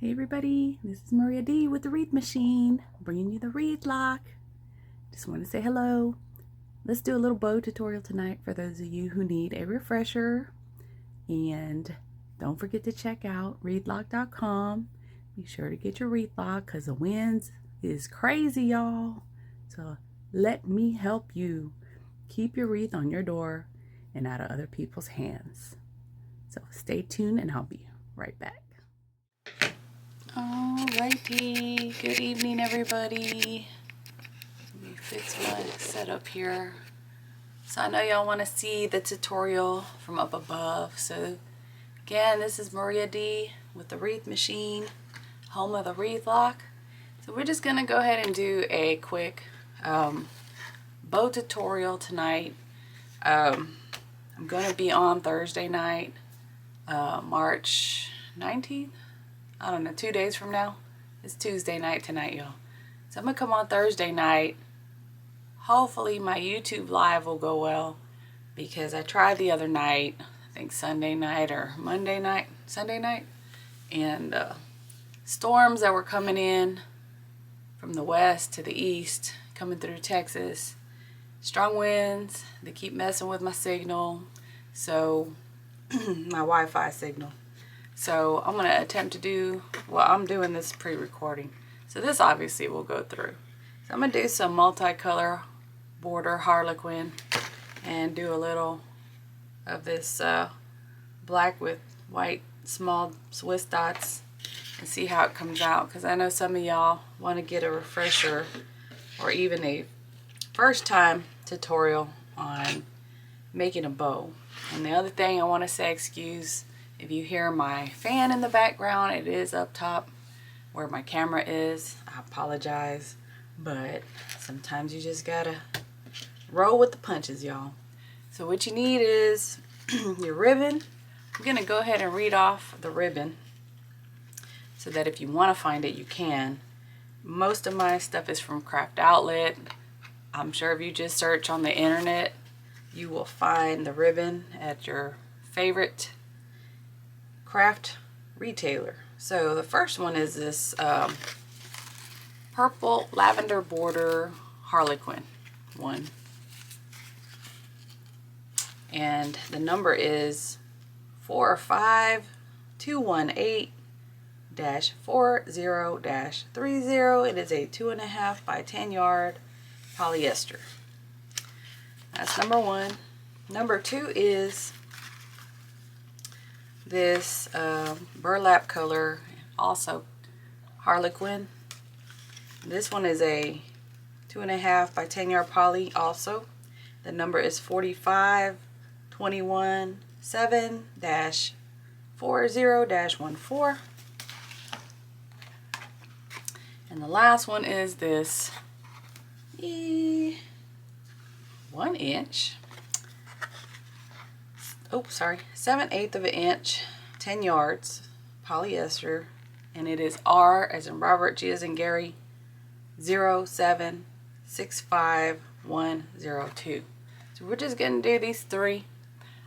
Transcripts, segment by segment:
Hey everybody, this is Maria D with the Wreath Machine, bringing you the wreath lock. Just want to say hello. Let's do a little bow tutorial tonight for those of you who need a refresher. And don't forget to check out wreathlock.com. Be sure to get your wreath lock because the winds is crazy, y'all. So let me help you keep your wreath on your door and out of other people's hands. So stay tuned and I'll be right back. Alrighty, good evening everybody. Let me fix my setup here. So I know y'all want to see the tutorial from up above. So again, this is Maria D with the Wreath Machine, home of the wreath lock. So we're just going to go ahead and do a quick bow tutorial tonight. I'm going to be on Thursday night, March 19th. I don't know, 2 days from now. It's Tuesday night tonight, y'all. So I'm going to come on Thursday night. Hopefully my YouTube live will go well because I tried the other night, I think Sunday night or Monday night, Sunday night, and storms that were coming in from the west to the east, coming through Texas. Strong winds, they keep messing with my signal, so my Wi-Fi signal. So I'm going to attempt to do, well, I'm doing this pre-recording. So this obviously will go through. So I'm going to do some multicolor border Harlequin and do a little of this black with white small Swiss dots and see how it comes out. Because I know some of y'all want to get a refresher or even a first time tutorial on making a bow. And the other thing I want to say, excuse if you hear my fan in the background, it is up top where my camera is. I apologize, but sometimes you just gotta roll with the punches, y'all. So what you need is your ribbon. I'm gonna go ahead and read off the ribbon so that if you want to find it, you can. Most of my stuff is from Craft Outlet. I'm sure if you just search on the internet, you will find the ribbon at your favorite craft retailer. So the first one is this purple lavender border Harlequin one, and the number is 45218-40-30. It is a 2.5 by 10 yard polyester. That's number one. Number two is this burlap color, also Harlequin. This one is a 2.5 by 10 yard poly also. The number is 45217-40-14. And the last one is this 1 inch. 7/8 of an inch, 10 yards polyester, and it is R as in Robert, G as in Gary, 0765102. So we're just gonna do these three.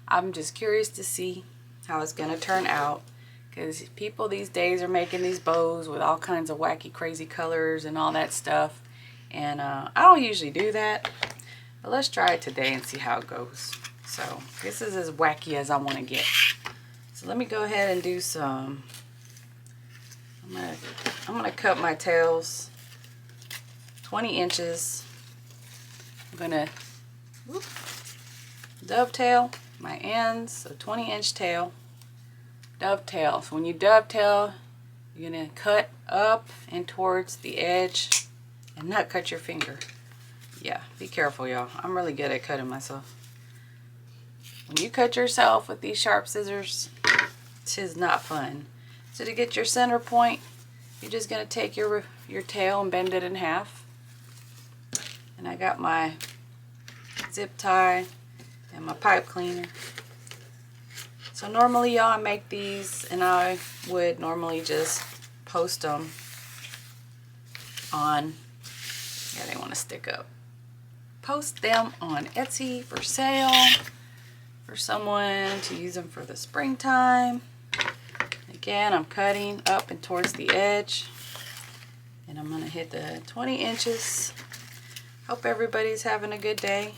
I'm just curious to see how it's gonna turn out because people these days are making these bows with all kinds of wacky crazy colors and all that stuff, and I don't usually do that, but let's try it today and see how it goes. So this is as wacky as I want to get. So let me go ahead and do some. I'm gonna cut my tails 20 inches. I'm gonna dovetail my ends, so 20-inch tail. Dovetail. So when you dovetail, you're gonna cut up and towards the edge and not cut your finger. Yeah, be careful, y'all. I'm really good at cutting myself. When you cut yourself with these sharp scissors, tis not fun. So to get your center point, you're just going to take your tail and bend it in half. And I got my zip tie and my pipe cleaner. So normally, y'all, I make these and I would normally just post them on, yeah, they want to stick up. Post them on Etsy for sale for someone to use them for the springtime. They Again, I'm cutting up and towards the edge, and I'm going to hit the 20 inches. Hope everybody's having a good day.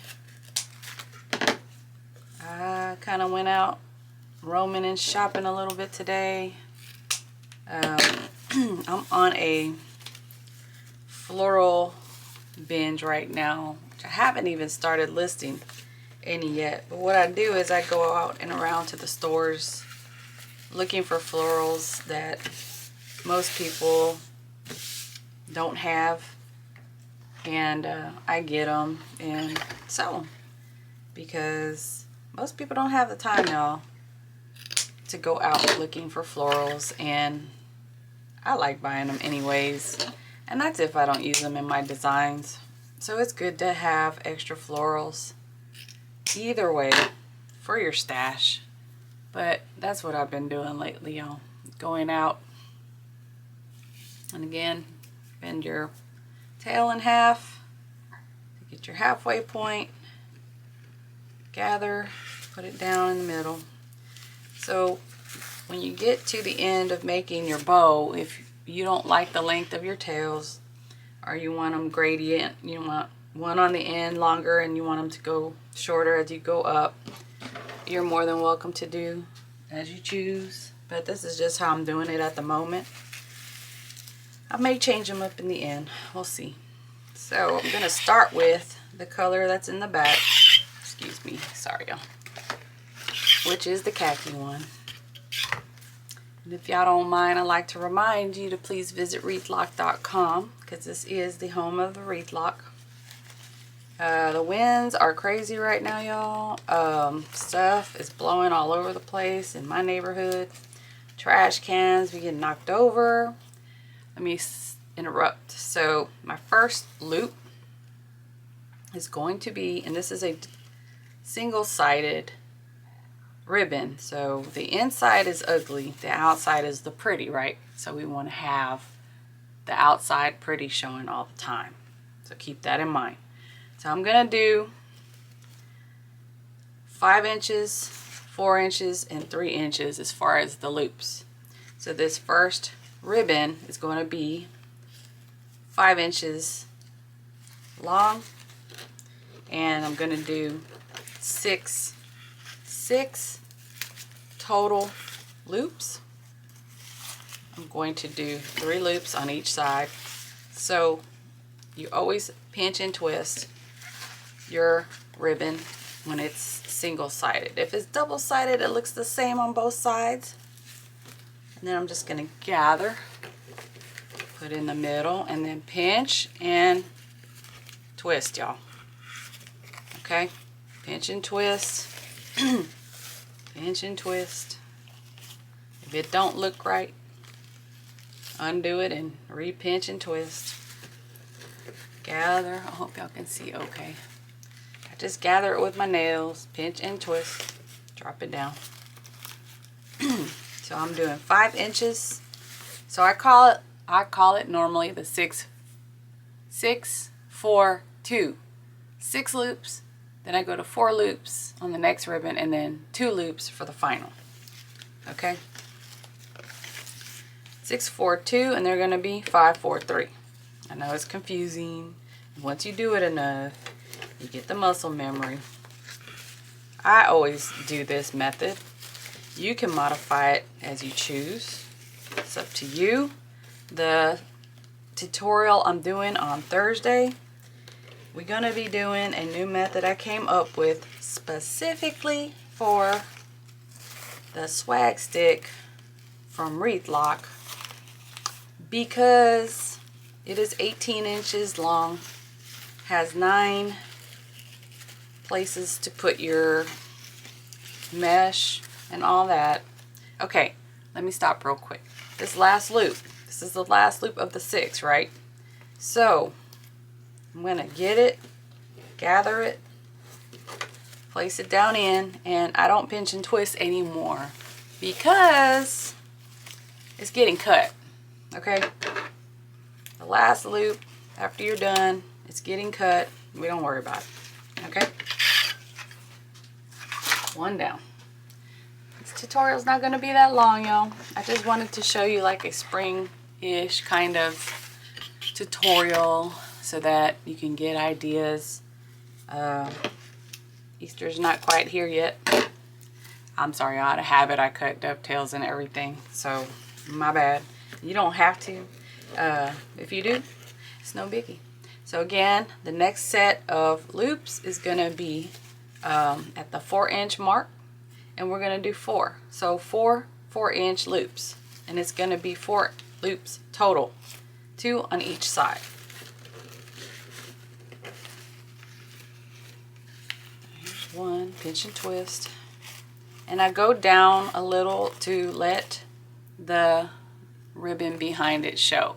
I kind of went out roaming and shopping a little bit today. I'm on a floral binge right now. I haven't even started listing any yet, but what I do is I go out and around to the stores looking for florals that most people don't have, and I get them and sell them, because most people don't have the time, y'all, to go out looking for florals, and I like buying them anyways, and that's if I don't use them in my designs. So it's good to have extra florals either way for your stash. But that's what I've been doing lately, y'all. Going out, and again, bend your tail in half to get your halfway point. Gather, put it down in the middle. So when you get to the end of making your bow, if you don't like the length of your tails, or you want them gradient, you want one on the end longer and you want them to go shorter as you go up, you're more than welcome to do as you choose. But this is just how I'm doing it at the moment. I may change them up in the end. We'll see. So I'm going to start with the color that's in the back. Excuse me. Sorry, y'all. Which is the khaki one. And if y'all don't mind, I'd like to remind you to please visit wreathlock.com, because this is the home of the wreath lock. The winds are crazy right now, y'all. Stuff is blowing all over the place in my neighborhood. Trash cans be getting knocked over. Let me interrupt. So my first loop is going to be, and this is a single-sided ribbon. So the inside is ugly, the outside is the pretty, right? So we want to have the outside pretty showing all the time. So keep that in mind. So I'm going to do 5 inches, 4 inches, and 3 inches as far as the loops. So this first ribbon is going to be 5 inches long, and I'm going to do six total loops. I'm going to do 3 loops on each side. So you always pinch and twist your ribbon when it's single-sided. If it's double-sided, it looks the same on both sides. And then I'm just going to gather, put in the middle, and then pinch and twist, y'all. Okay? Pinch and twist. Pinch and twist. If it don't look right, undo it and re-pinch and twist. Gather. I hope y'all can see okay. I just gather it with my nails, pinch and twist, drop it down. So I'm doing 5 inches. So I call it normally the 6, 4, 2. 6 loops, then I go to 4 loops on the next ribbon, and then 2 loops for the final. Okay? 6, 4, 2, and they're going to be 5, 4, 3. I know it's confusing. Once you do it enough, you get the muscle memory. I always do this method. You can modify it as you choose. It's up to you. The tutorial I'm doing on Thursday, we're going to be doing a new method I came up with specifically for the swag stick from Wreath Lock, because it is 18 inches long, has 9 places to put your mesh and all that. Okay, let me stop real quick. This last loop, this is the last loop of the 6, right? So I'm gonna get it, gather it, place it down in, and I don't pinch and twist anymore because it's getting cut. Okay, the last loop after you're done, it's getting cut. We don't worry about it. Okay, one down. Let's tutorial's not going to be that long, y'all. I just wanted to show you like a spring-ish kind of tutorial so that you can get ideas. Easter's not quite here yet. I'm sorry, out of habit I cut dovetails and everything, so my bad. You don't have to. If you do, it's no biggie. So again, the next set of loops is going to be at the 4-inch mark, and we're going to do 4. So 4 4-inch loops, and it's going to be 4 loops total, 2 on each side. Here's 1, pinch and twist, and I go down a little to let the ribbon behind it show.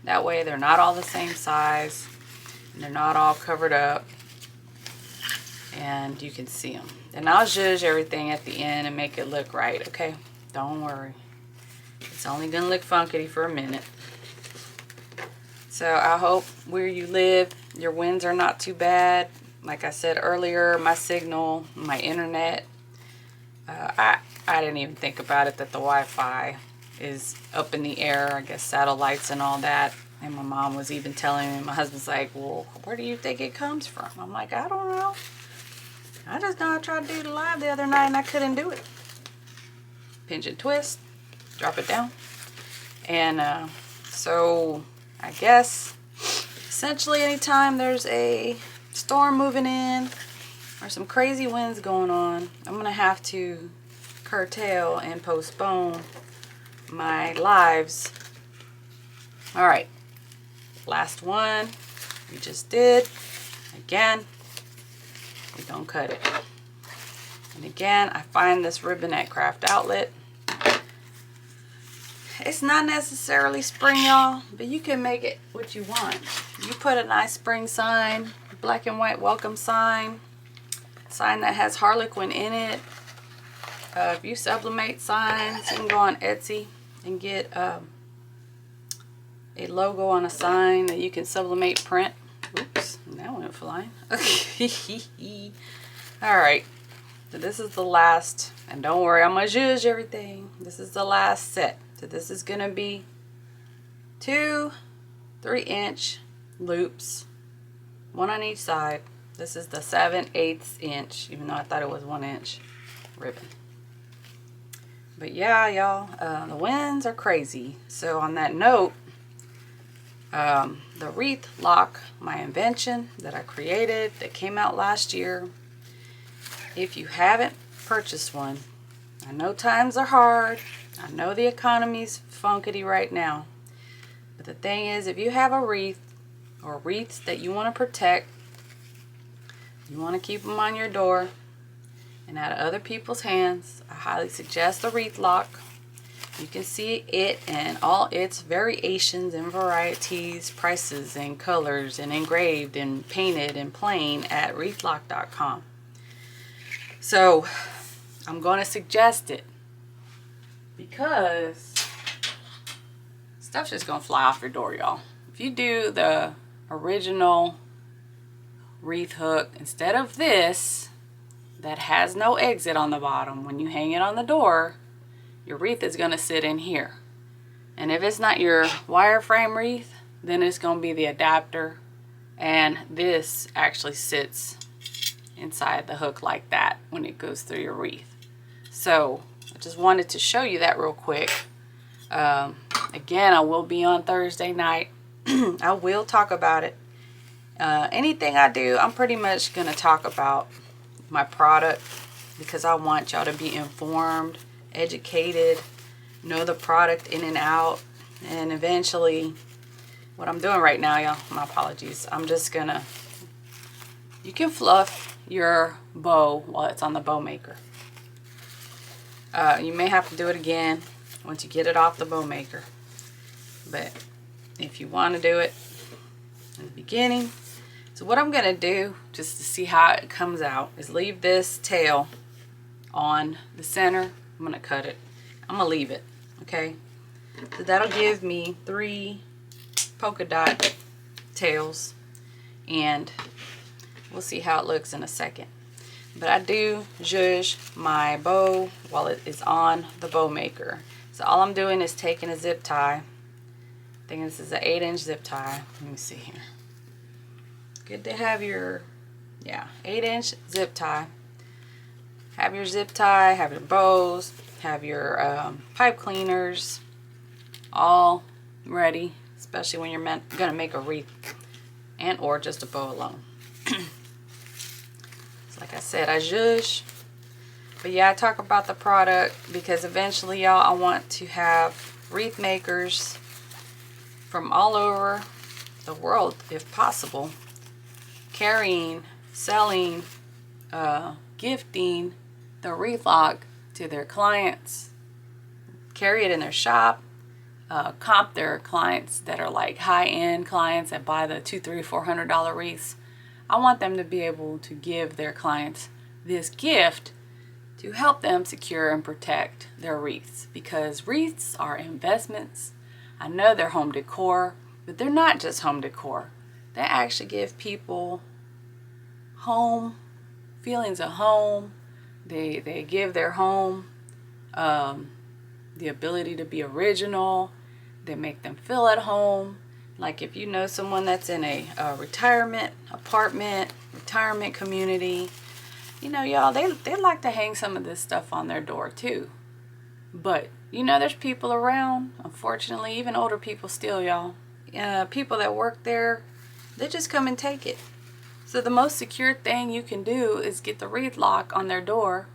That way they're not all the same size and they're not all covered up, and you can see them. And I'll zhuzh everything at the end and make it look right, okay? Don't worry. It's only gonna look funkity for a minute. So I hope where you live, your winds are not too bad. Like I said earlier, my signal, my internet, I didn't even think about it that the Wi-Fi is up in the air. I guess satellites and all that. And my mom was even telling me, my husband's like, well, where do you think it comes from? I'm like, I don't know. I just know I tried to do the live the other night and I couldn't do it. Pinch and twist, drop it down. And so I guess essentially anytime there's a storm moving in or some crazy winds going on, I'm going to have to curtail and postpone my lives. All right, last one we just did. Again, we're gonna cut it. And again, I find this ribbon at Craft Outlet. It's not necessarily spring, y'all, but you can make it what you want. You put a nice spring sign, black and white welcome sign that has Harlequin in it. If you sublimate signs, you can go on Etsy and get a logo on a sign that you can sublimate print. Oops, that went flying. Alright, so this is the last, and don't worry, I'm going to zhuzh everything. This is the last set. So this is going to be 2 3-inch loops, 1 on each side. This is the 7/8 inch, even though I thought it was 1 inch ribbon. But yeah, y'all, the winds are crazy. So on that note, the wreath lock, my invention that I created that came out last year. If you haven't purchased one, I know times are hard. I know the economy's funkity right now. But the thing is, if you have a wreath or wreaths that you want to protect, you want to keep them on your door and out of other people's hands, I highly suggest the wreath lock. You can see it and all its variations and varieties, prices and colors, and engraved and painted and plain at wreathlock.com. So I'm going to suggest it because stuff's just going to fly off your door, y'all. If you do the original wreath hook instead of this that has no exit on the bottom, when you hang it on the door, your wreath is going to sit in here. And if it's not your wireframe wreath, then it's going to be the adapter, and this actually sits inside the hook like that when it goes through your wreath. So I just wanted to show you that real quick. Again, I will be on Thursday night. I will talk about it. Anything I do, I'm pretty much going to talk about my product because I want y'all to be informed, educated, know the product in and out. And eventually, what I'm doing right now, y'all, my apologies, I'm just gonna, you can fluff your bow while it's on the bow maker. You may have to do it again once you get it off the bow maker, but if you want to do it in the beginning. So what I'm gonna do, just to see how it comes out, is leave this tail on the center. I'm gonna cut it. I'm gonna leave it, okay? So that'll give me 3 polka dot tails, and we'll see how it looks in a second. but I do zhuzh my bow while it is on the bow maker. So all I'm doing is taking a zip tie. I think this is an 8-inch zip tie. Let me see here. Good to have your, 8-inch zip tie. Have your zip tie, have your bows, have your pipe cleaners all ready, especially when you're gonna make a wreath and or just a bow alone. So like I said, I zhuzh. But yeah, I talk about the product because eventually, y'all, I want to have wreath makers from all over the world, if possible, carrying, selling, gifting the wreath lock to their clients, carry it in their shop, comp their clients that are like high-end clients that buy the $200, $300, $400 wreaths. I want them to be able to give their clients this gift to help them secure and protect their wreaths, because wreaths are investments. I know they're home decor, but they're not just home decor. They actually give people home, feelings of home. They give their home the ability to be original. They make them feel at home. Like if you know someone that's in a retirement apartment, retirement community, you know, y'all, they like to hang some of this stuff on their door too. But, you know, there's people around, unfortunately, even older people still, y'all. People that work there, they just come and take it. So the most secure thing you can do is get the wreath lock on their door,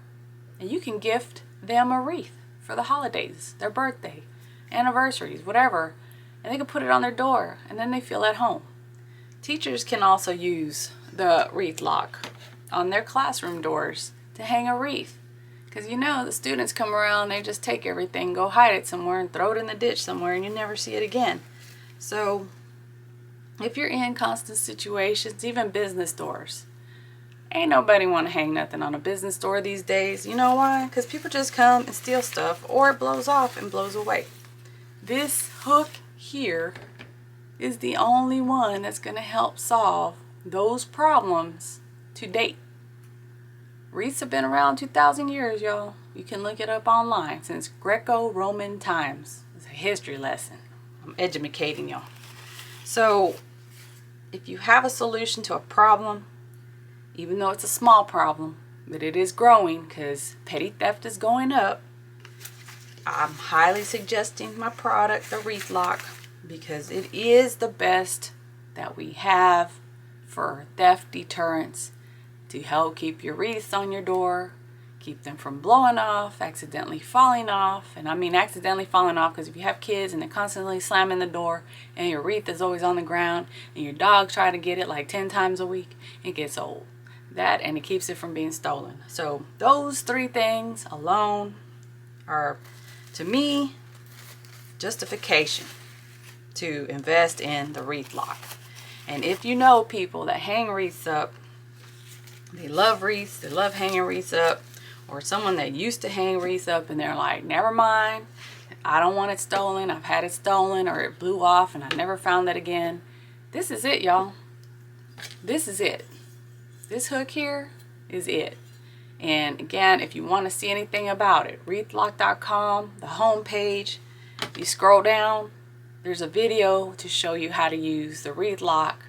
and you can gift them a wreath for the holidays, their birthday, anniversaries, whatever. And they can put it on their door, and then they feel at home. Teachers can also use the wreath lock on their classroom doors to hang a wreath. Because you know, the students come around, they just take everything, go hide it somewhere and throw it in the ditch somewhere, and you never see it again. So if you're in constant situations, even business doors, ain't nobody want to hang nothing on a business door these days. You know why? Because people just come and steal stuff, or it blows off and blows away. This hook here is the only one that's going to help solve those problems to date. Wreaths have been around 2,000 years, y'all. You can look it up online, since Greco-Roman times. It's a history lesson. I'm educating y'all. So if you have a solution to a problem, even though it's a small problem, but it is growing because petty theft is going up, I'm highly suggesting my product, the wreath lock, because it is the best that we have for theft deterrence, to help keep your wreaths on your door, keep them from blowing off, accidentally falling off. And I mean accidentally falling off because if you have kids and they're constantly slamming the door and your wreath is always on the ground and your dog try to get it like 10 times a week, it gets old. That, and it keeps it from being stolen. So those 3 things alone are, to me, justification to invest in the wreath lock. And if you know people that hang wreaths up, they love wreaths, they love hanging wreaths up, or someone that used to hang wreaths up and they're like, never mind, I don't want it stolen, I've had it stolen, or it blew off and I never found it again. This is it, y'all. This is it. This hook here is it. And again, if you want to see anything about it, wreathlock.com, the home page, you scroll down, there's a video to show you how to use the wreath lock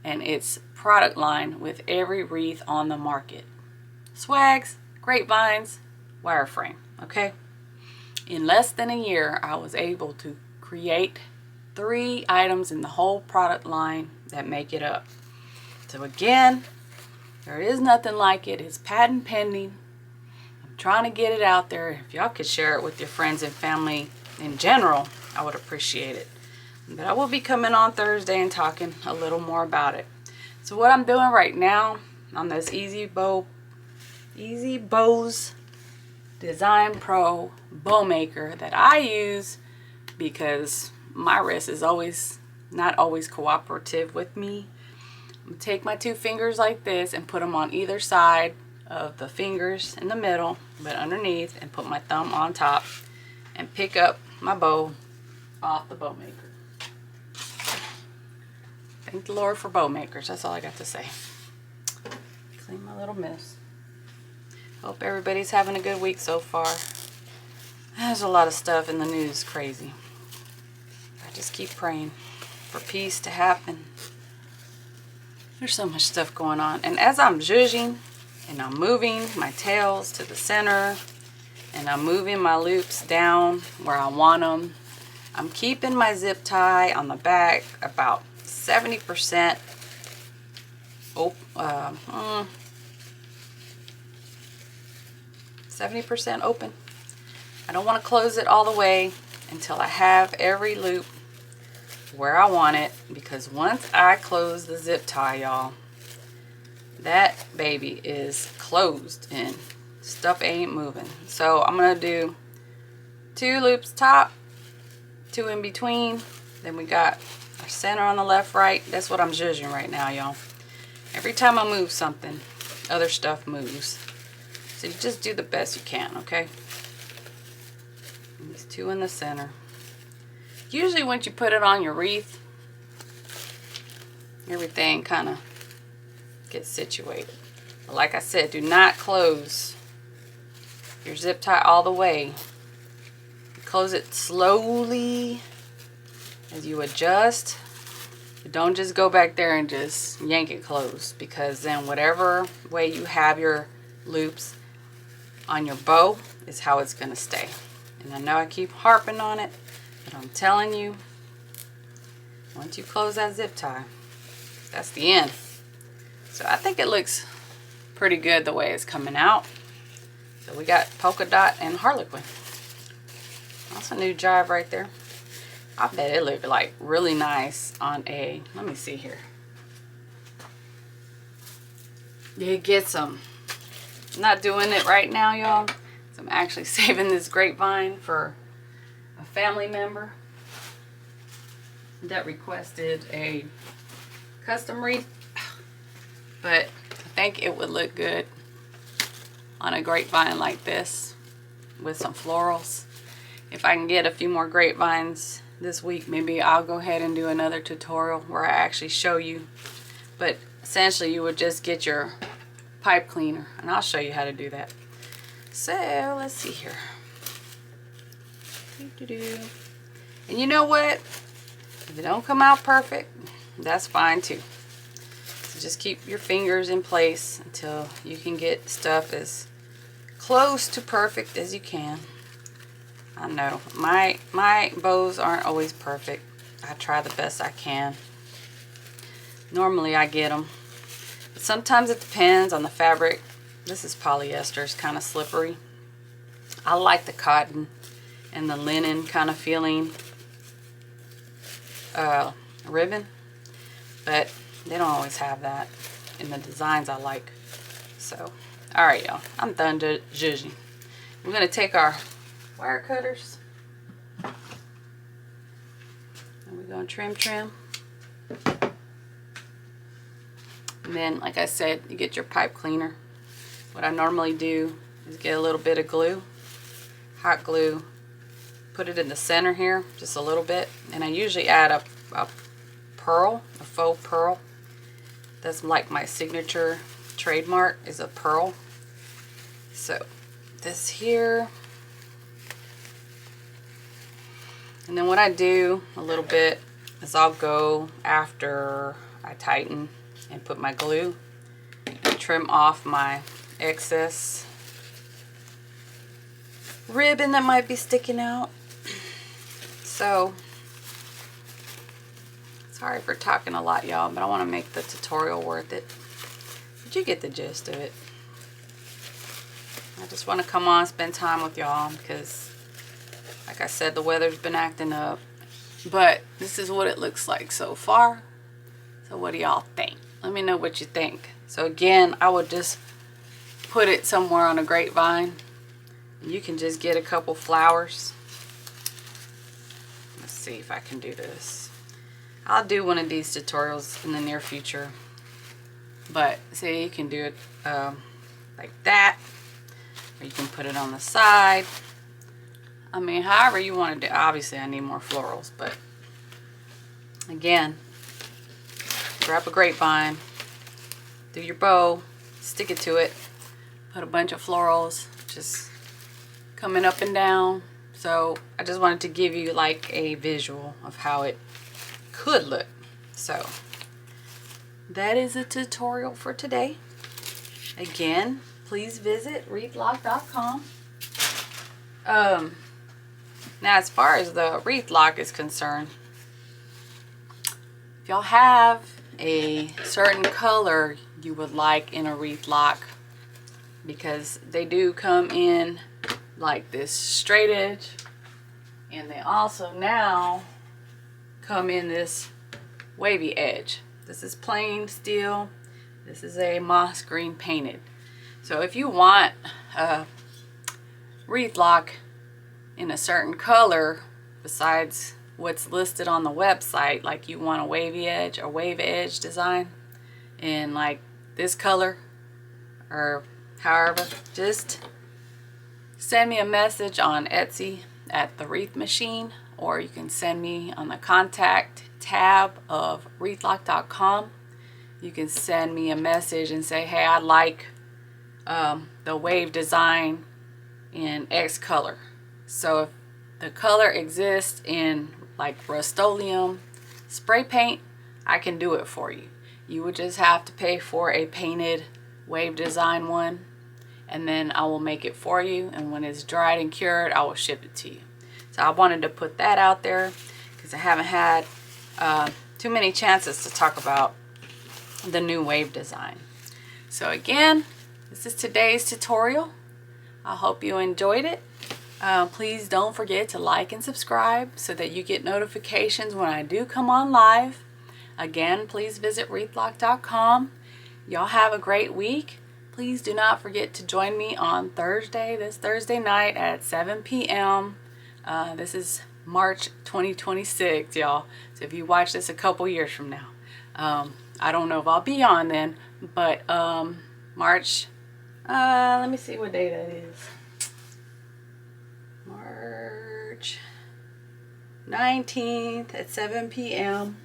and its product line with every wreath on the market. Swags, grapevines, wireframe, okay? In less than a year, I was able to create 3 items in the whole product line that make it up. So again, there is nothing like it. It's patent pending. I'm trying to get it out there. If y'all could share it with your friends and family in general, I would appreciate it. But I will be coming on Thursday and talking a little more about it. So what I'm doing right now on this Easy Bows Design Pro bow maker that I use, because my wrist is not always cooperative with me. I'm gonna take my 2 fingers like this and put them on either side of the fingers in the middle, but underneath, and put my thumb on top and pick up my bow off the bow maker. Thank the Lord for bow makers. That's all I got to say. Clean my little mess. Hope everybody's having a good week so far. There's a lot of stuff in the news, crazy. I just keep praying for peace to happen. There's so much stuff going on. And as I'm zhuzhing and I'm moving my tails to the center and I'm moving my loops down where I want them, I'm keeping my zip tie on the back about 70% open. 70% open. I don't want to close it all the way until I have every loop where I want it, because once I close the zip tie, y'all, that baby is closed and stuff ain't moving. So I'm gonna do 2 loops top, 2 in between, then we got our center on the left, right. That's what I'm zhuzhing right now, y'all. Every time I move something, other stuff moves. So you just do the best you can, okay? And these 2 in the center. Usually once you put it on your wreath, everything kind of gets situated. But like I said, do not close your zip tie all the way. Close it slowly as you adjust. Don't just go back there and just yank it closed, because then whatever way you have your loops on your bow is how it's going to stay. And I know I keep harping on it, but I'm telling you, once you close that zip tie, that's the end. So I think it looks pretty good the way it's coming out. So we got polka dot and Harlequin. That's a new jive right there. I bet it looked like really nice on a, let me see here. You get some. I'm not doing it right now, y'all. So I'm actually saving this grapevine for a family member that requested a custom wreath. But I think it would look good on a grapevine like this with some florals. If I can get a few more grapevines this week, maybe I'll go ahead and do another tutorial where I actually show you. But essentially you would just get your pipe cleaner, and I'll show you how to do that. So let's see here. And you know what? If it don't come out perfect, that's fine too. So just keep your fingers in place until you can get stuff as close to perfect as you can. I know my bows aren't always perfect. I try the best I can. Normally I get them. But sometimes it depends on the fabric. This is polyester. It's kind of slippery. I like the cotton and the linen kind of feeling ribbon. But they don't always have that in the designs I like. So, alright y'all. I'm done zhuzhing. We're going to take our wire cutters and we're going to trim. And then, like I said, you get your pipe cleaner. What I normally do is get a little bit of glue, hot glue, put it in the center here, just a little bit. And I usually add a pearl, a faux pearl. That's like my signature trademark, is a pearl. So this here. And then what I do a little bit is I'll go after I tighten and put my glue and trim off my excess ribbon that might be sticking out. So sorry for talking a lot, y'all, but I want to make the tutorial worth it. But you get the gist of it. I just want to come on, spend time with y'all, because like I said, the weather's been acting up. But this is what it looks like so far. So what do y'all think? Let me know what you think. So again, I would just put it somewhere on a grapevine. You can just get a couple flowers. Let's see if I can do this. I'll do one of these tutorials in the near future. But see, you can do it like that. Or you can put it on the side. I mean, however you want to do. Obviously, I need more florals, but again, grab a grapevine, do your bow, stick it to it, Put a bunch of florals just coming up and down. So I just wanted to give you like a visual of how it could look. So that is a tutorial for today. Again, please visit wreathlock.com. Now as far as the wreath lock is concerned, if y'all have a certain color you would like in a wreath lock, because they do come in like this straight edge, and they also now come in this wavy edge. This is plain steel, this is a moss green painted. So if you want a wreath lock in a certain color besides what's listed on the website, like you want a wavy edge or wave edge design in like this color or however, just send me a message on Etsy at the Wreath Meshine, or you can send me on the contact tab of wreathlock.com. You can send me a message and say, hey, I like the wave design in X color. So if the color exists in like Rust-Oleum spray paint, I can do it for you. You would just have to pay for a painted wave design one, and then I will make it for you, and when it's dried and cured, I will ship it to you. So I wanted to put that out there because I haven't had too many chances to talk about the new wave design. So again, this is today's tutorial. I hope you enjoyed it. Please don't forget to like and subscribe so that you get notifications when I do come on live. Again, please visit wreathlock.com. Y'all have a great week. Please do not forget to join me on Thursday, this Thursday night at 7 p.m. This is March 2026, y'all. So if you watch this a couple years from now, I don't know if I'll be on then, but March, let me see what day that is. March 19th at 7 p.m.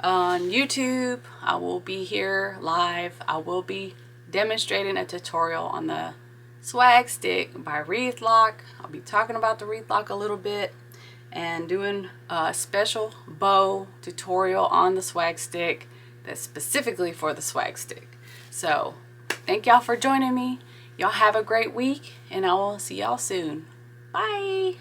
on YouTube. I will be here live. I will be demonstrating a tutorial on the swag stick by Wreath Lock. I'll be talking about the Wreath Lock a little bit and doing a special bow tutorial on the swag stick that's specifically for the swag stick. So thank y'all for joining me. Y'all have a great week, and I will see y'all soon. Bye.